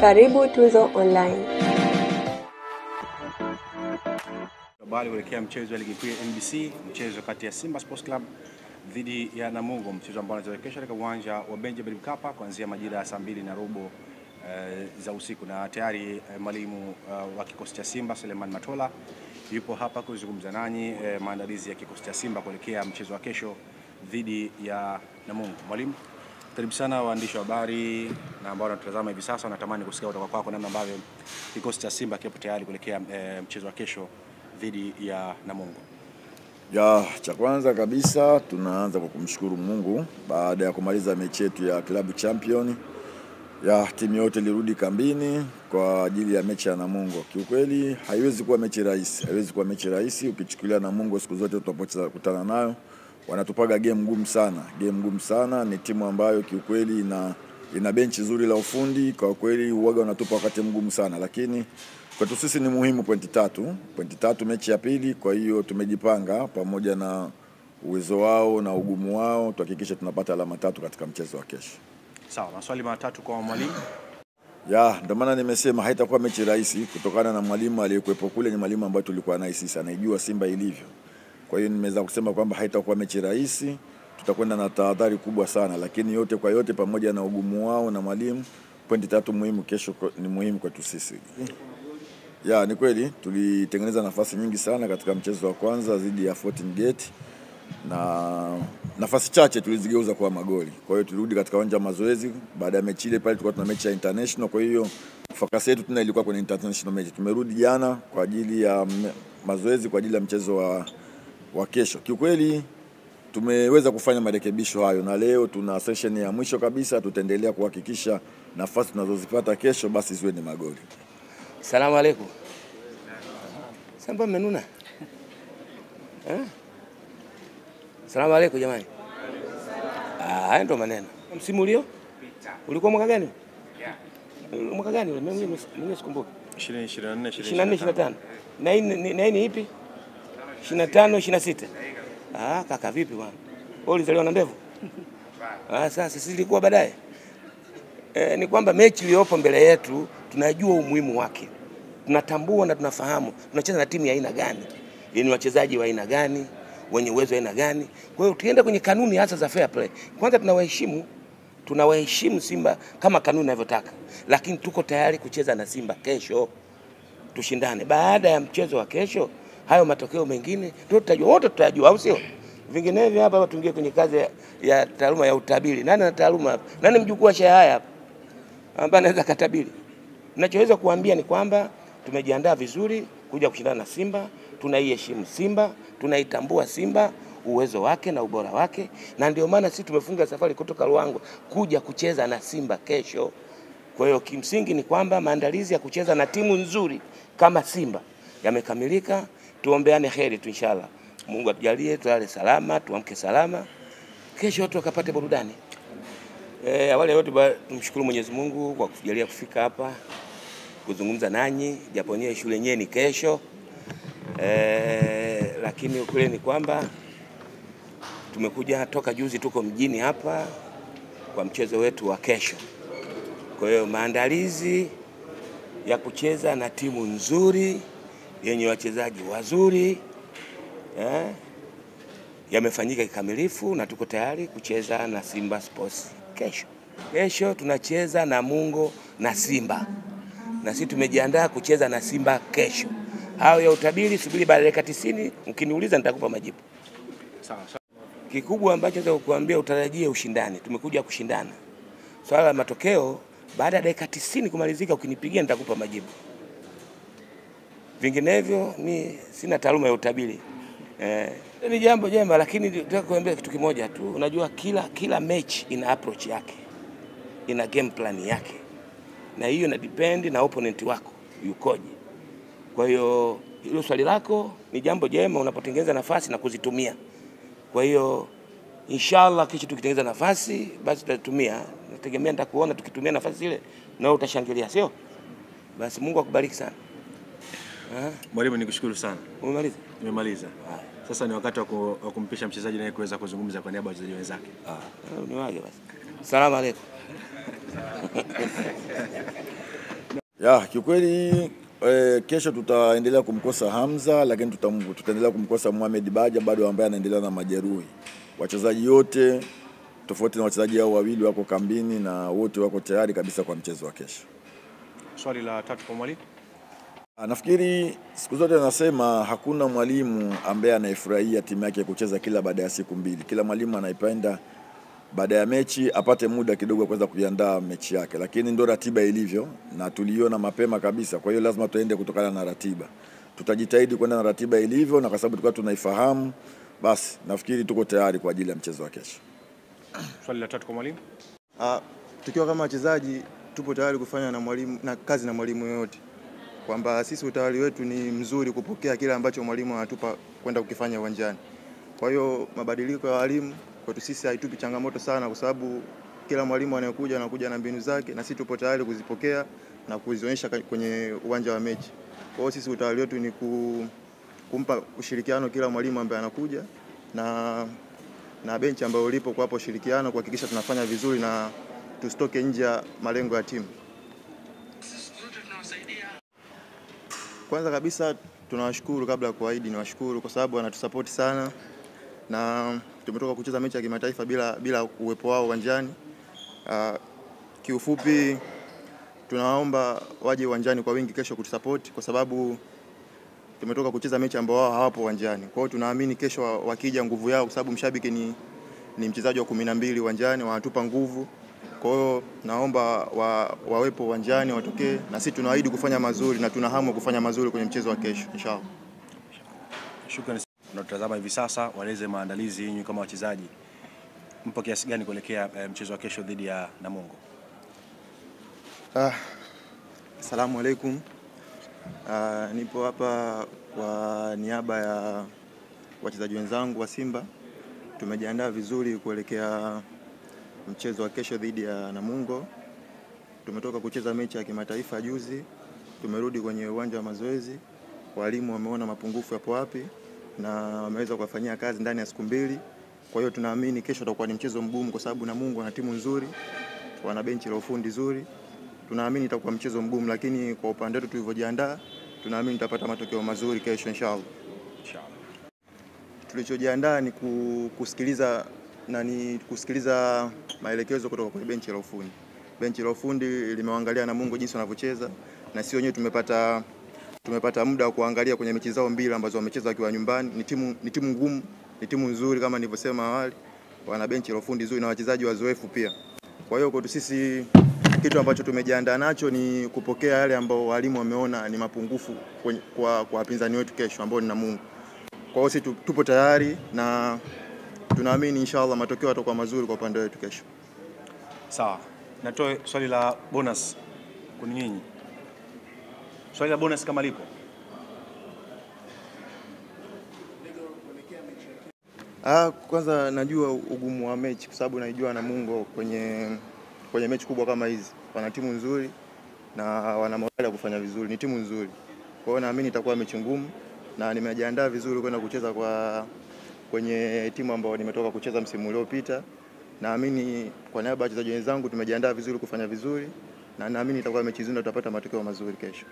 Karibu Tuzo Online. Habari kuelekea mchezo wa ligi kuu ya NBC, mchezo kati ya Simba Sports Club dhidi ya Namungo, mchezo ambao unachezwa kesho katika uwanja wa Benjamin Mkapa kuanzia majira ya saa 2:15 za usiku, na tayari mwalimu wa kikosi cha Simba Suleiman Matola yupo hapa kuzungumza nanyi maandalizi ya kikosi cha Simba kuelekea mchezo wa kesho dhidi ya Namungo. Mwalimu, karibu sana waandishi wa habari na ambao wanatazama hivi sasa, wanatamani kusikia kutoka kwako namna ambavyo kikosi cha Simba kipo tayari kuelekea mchezo wa kesho dhidi ya Namungo. Cha kwanza kabisa tunaanza kwa kumshukuru Mungu baada ya kumaliza mechi yetu ya Club Champion. Timu yote ilirudi kambini kwa ajili ya mechi ya Namungo. Kiukweli haiwezi kuwa mechi rahisi, ukichukulia Namungo siku zote tunapokutana nayo wanatupaga game ngumu sana. Ni timu ambayo kiukweli ina benchi nzuri la ufundi, kwa kweli huaga wanatupa wakati mgumu sana, lakini kwetu sisi ni muhimu pointi tatu mechi ya pili. Kwa hiyo tumejipanga pamoja na uwezo wao na ugumu wao tuhakikishe tunapata alama 3 katika mchezo wa kesho. Sawa, maswali matatu kwa mwalimu. Ndio maana nimesema haitakuwa mechi rahisi kutokana na mwalimu aliyekuepo kule, ni mwalimu ambaye tulikuwa naye sisi, anaijua Simba ilivyo. Kwa hiyo nimeweza kusema kwamba haitakuwa mechi rahisi, tutakwenda na tahadhari kubwa sana, lakini yote kwa yote pamoja na ugumu wao na mwalimu, pointi 3 muhimu kesho ni muhimu kwetu sisi. Ni kweli tulitengeneza nafasi nyingi sana katika mchezo wa kwanza dhidi ya Fountain Gate, na nafasi chache tulizigeuza kwa magoli. Kwa hiyo tulirudi katika uwanja wa mazoezi baada ya mechi ile, pale tulikuwa tuna mechi ya international. Kwa hiyo focus yetu tena ilikuwa kwenye international mechi. Tumerudi jana kwa ajili ya mazoezi kwa ajili ya mchezo wa kesho. Kiukweli tumeweza kufanya marekebisho hayo, na leo tuna session ya mwisho kabisa. Tutaendelea kuhakikisha nafasi tunazozipata kesho basi ziwe ni magoli. Salamu alaykum. Samba menuna. Salamu alaykum jamani. Haya ndo maneno. Msimu ulio? Ulikuwa mwaka gani? Mwaka gani? Mimi sikumbuki. 2024 25. Na hii ni ipi? 25 26. Kaka vipi bwana? Wewe ulizaliwa na ndevu? Sasa sisi ilikuwa baadaye. Ni kwamba mechi iliyopo mbele yetu tunajua umuhimu wake. Tunatambua na tunafahamu tunacheza na timu ya aina gani, ni wachezaji wa aina gani, wenye uwezo wa aina gani. Kwa hiyo tukienda kwenye kanuni hasa za fair play, kwanza tunawaheshimu Simba kama kanuni inavyotaka, lakini tuko tayari kucheza na Simba kesho, tushindane. Baada ya mchezo wa kesho, hayo matokeo mengine ndio tutajua, wote tutajua, au sio? Vinginevyo hapa tuingie kwenye kazi ya taaluma ya utabiri. Nani ana taaluma hapa? Nani mjukuu wa Shehaya hapa ambaye anaweza katabiri? Ninachoweza kuambia ni kwamba tumejiandaa vizuri kuja kushindana na Simba. Tunaiheshimu Simba, tunaitambua Simba, uwezo wake na ubora wake, na ndio maana sisi tumefunga safari kutoka Ruangwa kuja kucheza na Simba kesho. Kwa hiyo kimsingi ni kwamba maandalizi ya kucheza na timu nzuri kama Simba yamekamilika. Tuombeane heri tu inshallah. Mungu atujalie tulale salama, tuamke salama. Kesho watu wakapate burudani. Awali yote tumshukuru Mwenyezi Mungu kwa kutujalia kufika hapa kuzungumza nanyi, japo nyewe shule yenyewe ni kesho. Lakini ukweli ni kwamba tumekuja toka juzi, tuko mjini hapa kwa mchezo wetu wa kesho. Kwa hiyo maandalizi ya kucheza na timu nzuri yenye wachezaji wazuri yamefanyika kikamilifu, na tuko tayari kucheza na Simba Sports kesho. Kesho tunacheza na Namungo na Simba, na sisi tumejiandaa kucheza na Simba kesho. Hao ya utabiri subiri baada ya dakika 90, mkiniuliza nitakupa majibu. Sawa. Kikubwa ambacho nataka kukuambia, utarajie ushindani. Tumekuja kushindana. Swala la matokeo baada ya dakika 90 kumalizika, ukinipigia nitakupa majibu. Vinginevyo ni sina taaluma ya utabiri. Ni jambo jema, lakini nataka kuambia kitu kimoja tu. Unajua kila match ina approach yake, ina game plan yake, na hiyo ina depend na opponent wako yukoje. Kwa hiyo hilo swali lako ni jambo jema unapotengeneza nafasi na kuzitumia. Kwa hiyo inshallah kesho tukitengeneza nafasi basi tutatumia. Nategemea nitakuona tukitumia nafasi ile na wewe utashangilia, sio? Basi Mungu akubariki sana. Mwalimu, nikushukuru sana. Umemaliza? Nimemaliza. Sasa ni wakati wa kumpisha mchezaji naye kuweza kuzungumza kwa niaba ya wachezaji wenzake. Ni wage basi. Salamu alaykum. Kiukweli kesho tutaendelea kumkosa Hamza, lakini tutaendelea kumkosa Mohamed Baja bado ambaye anaendelea na majeruhi. Wachezaji wote tofauti na wachezaji hao wawili wako kambini na wote wako tayari kabisa kwa mchezo wa kesho. Swali la tatu kwa mwalimu. Nafikiri siku zote nasema hakuna mwalimu ambaye anaifurahia timu yake kucheza kila baada ya siku mbili. Kila mwalimu anaipenda baada ya mechi apate muda kidogo kuweza kuiandaa mechi yake, lakini ndio ratiba ilivyo na tuliona mapema kabisa. Kwa hiyo lazima tuende kutokana na ratiba. Tutajitahidi kwenda na ratiba ilivyo, na kwa sababu tulikuwa tunaifahamu, basi nafikiri tuko tayari kwa ajili ya mchezo wa kesho. Swali la tatu kwa mwalimu. Tukiwa kama wachezaji tupo tayari kufanya na kazi na mwalimu yoyote, kwamba sisi utayari wetu ni mzuri kupokea kile ambacho mwalimu anatupa kwenda kukifanya uwanjani. Kwa hiyo mabadiliko ya walimu kwetu sisi haitupi changamoto sana, kwa sababu kila mwalimu anakuja na mbinu zake, na sisi tupo tayari kuzipokea na kuzionyesha kwenye uwanja wa mechi. Kwa hiyo sisi utayari wetu ni kumpa ushirikiano kila mwalimu ambaye anakuja na benchi ambayo ulipo kwa hapo ushirikiano kuhakikisha tunafanya vizuri na tusitoke nje ya malengo ya timu. Kwanza kabisa tunawashukuru, kabla ya kuahidi niwashukuru kwa sababu wanatusupport sana, na tumetoka kucheza mechi ya kimataifa bila uwepo wao uwanjani. Kiufupi tunaomba waje uwanjani kwa wingi kesho kutusupport, kwa sababu tumetoka kucheza mechi ambao wao hawapo uwanjani. Kwa hiyo tunaamini kesho wakija nguvu yao, kwa sababu mshabiki ni mchezaji wa 12 uwanjani, wanatupa nguvu. Kwa hiyo naomba wawepo uwanjani, watokee, na sisi tunaahidi kufanya mazuri na tuna hamu kufanya mazuri kwenye mchezo wa kesho inshallah. Shukrani. Tunatazama hivi sasa, waeleze maandalizi yenu kama wachezaji. Mpo kiasi gani kuelekea mchezo wa kesho dhidi ya Namungo? Asalamu alaykum. Nipo hapa kwa niaba ya wachezaji wenzangu wa Simba. Tumejiandaa vizuri kuelekea mchezo wa kesho dhidi ya Namungo. Tumetoka kucheza mechi ya kimataifa juzi. Tumerudi kwenye uwanja wa mazoezi. Walimu wameona mapungufu yapo wapi na wameweza kuwafanyia kazi ndani ya siku 2. Kwa hiyo tunaamini kesho utakuwa ni mchezo mgumu, kwa sababu Namungo wana timu nzuri, wana benchi la ufundi nzuri. Tunaamini itakuwa mchezo mgumu, lakini kwa upande wetu tulivyojiandaa, tunaamini tutapata matokeo mazuri kesho inshallah. Tulichojiandaa ni kusikiliza maelekezo kutoka kwa benchi la ufundi. Benchi la ufundi limeangalia Namungo jinsi wanavyocheza, na sisi wenyewe tumepata muda wa kuangalia kwenye mechi zao 2 ambazo wamecheza wakiwa nyumbani. Ni timu ngumu, ni timu nzuri kama nilivyosema awali. Wana benchi la ufundi nzuri na wachezaji wazoefu pia. Kwa hiyo kwetu sisi kitu ambacho tumejiandaa nacho ni kupokea yale ambao walimu wameona ni mapungufu kwa wapinzani wetu kesho ambao ni Namungo. Kwa hiyo sisi tupo tayari na tunaamini inshallah matokeo yatakuwa mazuri kwa upande wetu kesho. Sawa. Natoe swali la bonus kwa nyinyi. Swali la bonus kama lipo. Kwanza najua ugumu wa mechi, kwa sababu naijua Namungo kwenye mechi kubwa kama hizi. Wana timu nzuri na wana morali ya kufanya vizuri, ni timu nzuri. Kwa hiyo naamini itakuwa mechi ngumu, na nimejiandaa vizuri kwenda kucheza kwenye timu ambayo nimetoka kucheza msimu uliopita. Naamini kwa niaba ya wachezaji wenzangu tumejiandaa vizuri kufanya vizuri, na naamini itakuwa mechi nzuri na tutapata matokeo mazuri kesho.